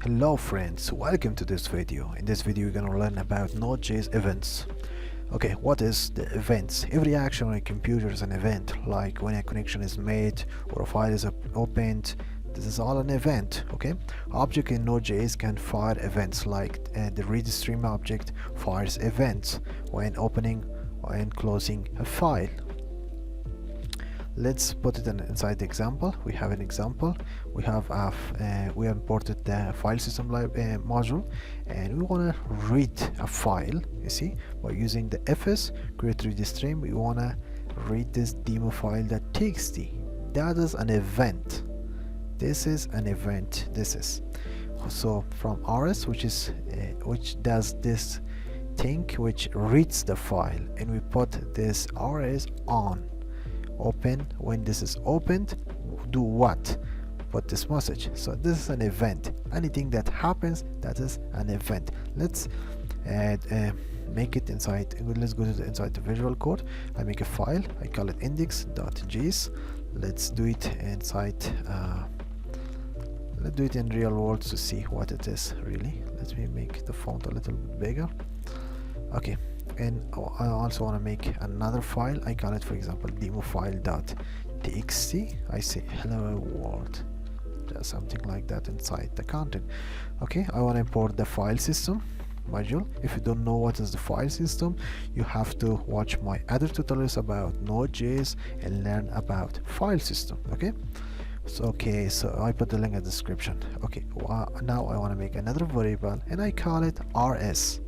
Hello friends, welcome to this video. In this video we're gonna learn about Node.js events. Okay, what is the events? Every action on a computer is an event, like when a connection is made or a file is opened. This is all an event. Okay, object in Node.js can fire events, like the read stream object fires events when opening and closing a file. Let's put it inside the example. We have an example. We have we imported the file system module, and we want to read a file. You see, by using the fs create read stream, we want to read this demo file.txt. That is an event. This is an event. This is so from rs, which does this thing, which reads the file, and we put this rs on. Open. When this is opened, do what? Put this message. So this is an event. Anything that happens, that is an event. Let's make it inside. Let's go to inside the Visual Code. I make a file. I call it index.js. Let's do it inside. Let's do it in real world to see what it is really. Let me make the font a little bit bigger. Okay. And I also want to make another file. I call it, for example, demo file.txt. I say hello world, just something like that inside the content. Okay, I want to import the file system module. If you don't know what is the file system, you have to watch my other tutorials about Node.js and learn about file system. Okay, so I put the link in the description. Okay, now I want to make another variable, and I call it rs.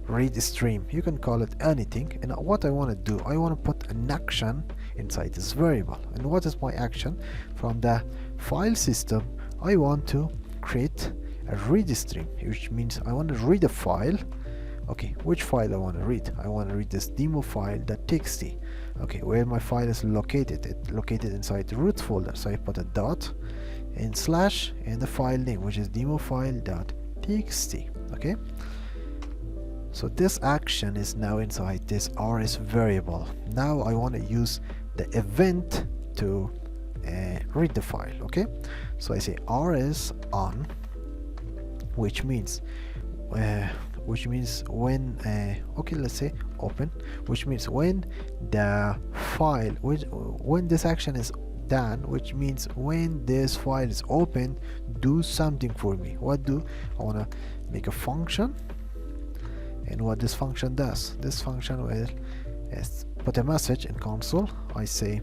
Read stream. You can call it anything, and what I want to do, I want to put an action inside this variable. And what is my action? From the file system, I want to create a read stream, which means I want to read a file. Okay, which file I want to read? I want to read this demo file.txt. Okay, where my file is located? It's located inside the root folder, so I put a dot and slash and the file name, which is demo file.txt. Okay, so this action is now inside this rs variable. Now I want to use the event to read the file. Okay, so I say rs on, which means when okay, let's say open, which means when the file, when this action is done, which means when this file is open, do something for me. What do I want to make a function? And what this function does, this function will put a message in console. I say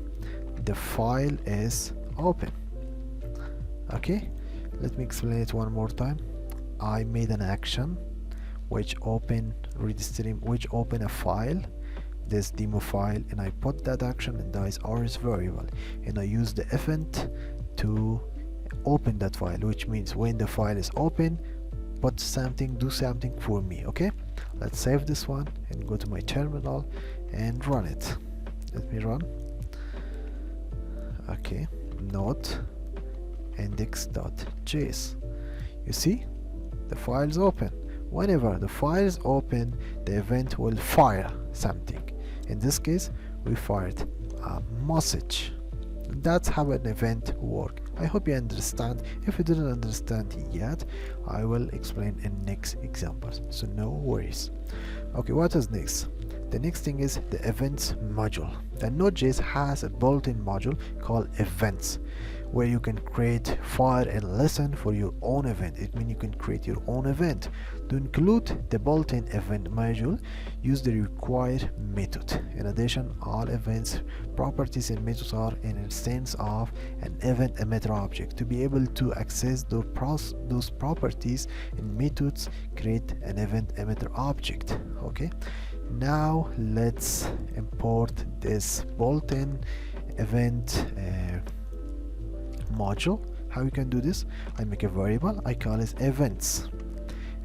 the file is open. Okay, let me explain it one more time. I made an action which open read stream, which open a file, this demo file, and I put that action in this rs variable, and I use the event to open that file, which means when the file is open, put something, do something for me. Okay, let's save this one and go to my terminal and run it. Let me run. Okay, node index.js. You see, the file is open. Whenever the file is open, the event will fire something. In this case, we fired a message. That's how an event works. I hope you understand. If you didn't understand yet, I will explain in next examples, so no worries. Okay, what is next? The next thing is the events module. The Node.js has a built-in module called events, where you can create, fire, and listen for your own event. It means you can create your own event. To include the built-in event module, use the required method. In addition, all events properties and methods are an instance of an event emitter object. To be able to access those properties and methods, create an event emitter object. Okay, now let's import this built-in event module. How you can do this? I make a variable, I call it events,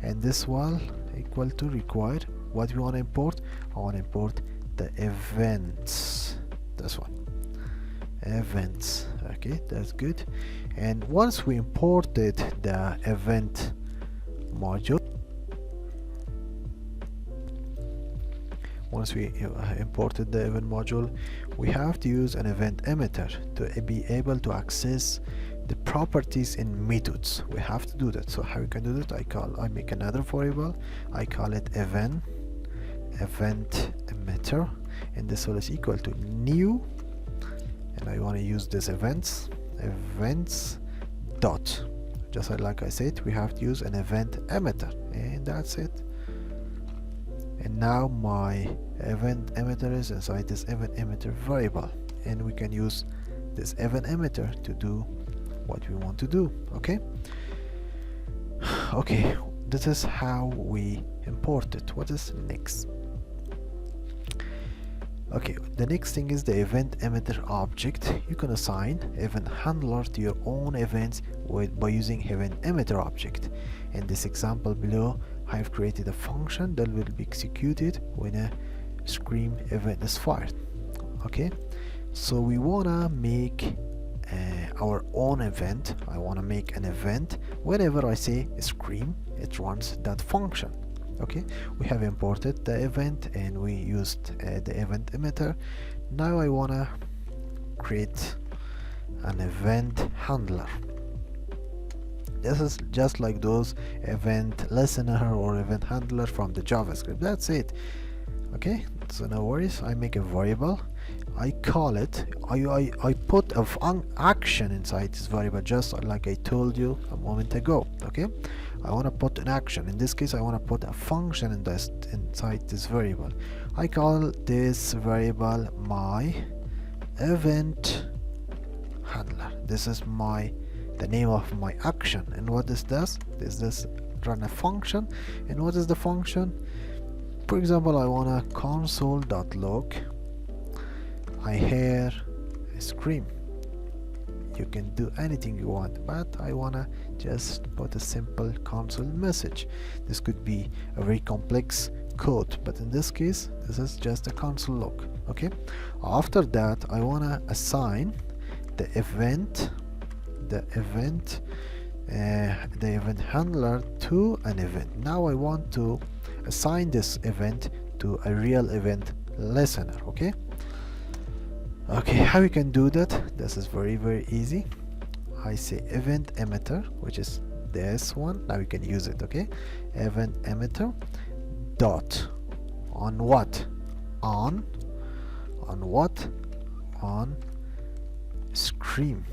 and this one equal to required. What we want to import? I want to import the events. This one, events. Okay, that's good. And once we imported the event module, once we imported the event module, we have to use an event emitter to be able to access the properties in methods. We have to do that. So how we can do that? I make another variable, I call it event emitter, and this one is equal to new, and I want to use this events dot, just like I said, we have to use an event emitter, and that's it. And now my event emitter is inside this event emitter variable, and we can use this event emitter to do what we want to do. Okay, okay, this is how we import it. What is next? Okay, the next thing is the event emitter object. You can assign event handler to your own events by using event emitter object. In this example below, I have created a function that will be executed when a scream event is fired. Okay, so we wanna make our own event. I wanna make an event. Whenever I say scream, it runs that function. Okay, we have imported the event and we used the event emitter. Now I wanna create an event handler. This is just like those event listener or event handler from the JavaScript. That's it. Okay, so no worries. I make a variable, I call it, I put a action inside this variable, just like I told you a moment ago. Okay, I want to put an action. In this case, I want to put a function inside this variable. I call this variable my event handler. This is the name of my action. And what is this? This run a function. And what is the function? For example, I want to console.log. I hear a scream. You can do anything you want, but I wanna just put a simple console message. This could be a very complex code, but in this case, this is just a console log. Okay. After that, I wanna assign the event handler to an event. Now I want to assign this event to a real event listener. Okay. Okay, how we can do that? This is very easy. I say event emitter, which is this one. Now we can use it. Okay, event emitter dot on what? On what? On scream.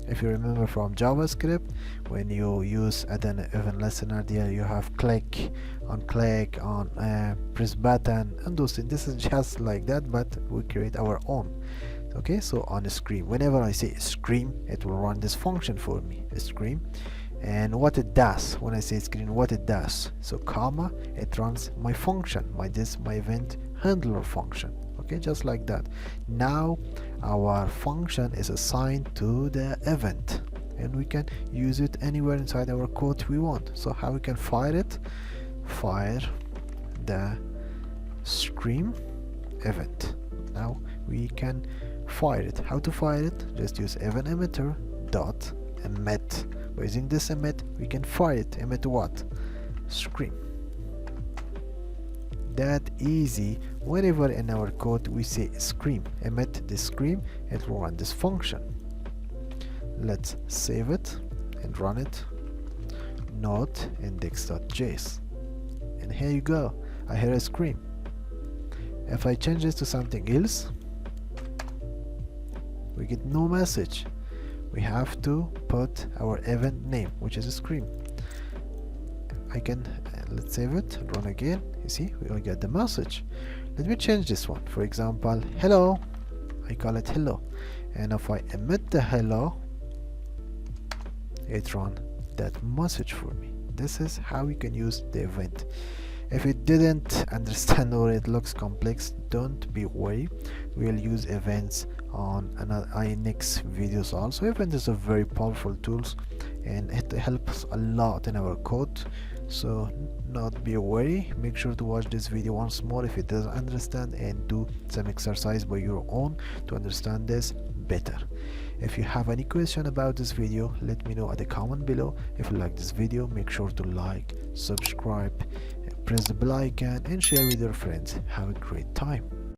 If you remember from JavaScript, when you use an event listener, there you have click on press button and those things. This is just like that, but we create our own. Okay, so on a scream, whenever I say scream, it will run this function for me, a scream. And what it does when I say scream, what it does, so comma, it runs my function, my event handler function. Okay, just like that. Now our function is assigned to the event, and we can use it anywhere inside our code we want. So how we can fire it? Fire the scream event. Now we can fire it. How to fire it? Just use event emitter dot emit. Using this emit, we can fire it. Emit what? Scream. That easy. Whenever in our code we say scream, emit the scream, it will run this function. Let's save it and run it. Node index.js, and here you go. I hear a scream. If I change this to something else, we get no message. We have to put our event name, which is a scream. I can let's save it and run again. You see, we will get the message. Let me change this one. For example, hello. I call it hello, and if I emit the hello, it run that message for me. This is how we can use the event. If it didn't understand or it looks complex, don't be worried. We'll use events on next videos also. Event is a very powerful tools, and it helps a lot in our code. So not be worried. Make sure to watch this video once more if it doesn't understand, and do some exercise by your own to understand this better. If you have any question about this video, let me know at the comment below. If you like this video, make sure to like, subscribe, press the bell icon, and share with your friends. Have a great time.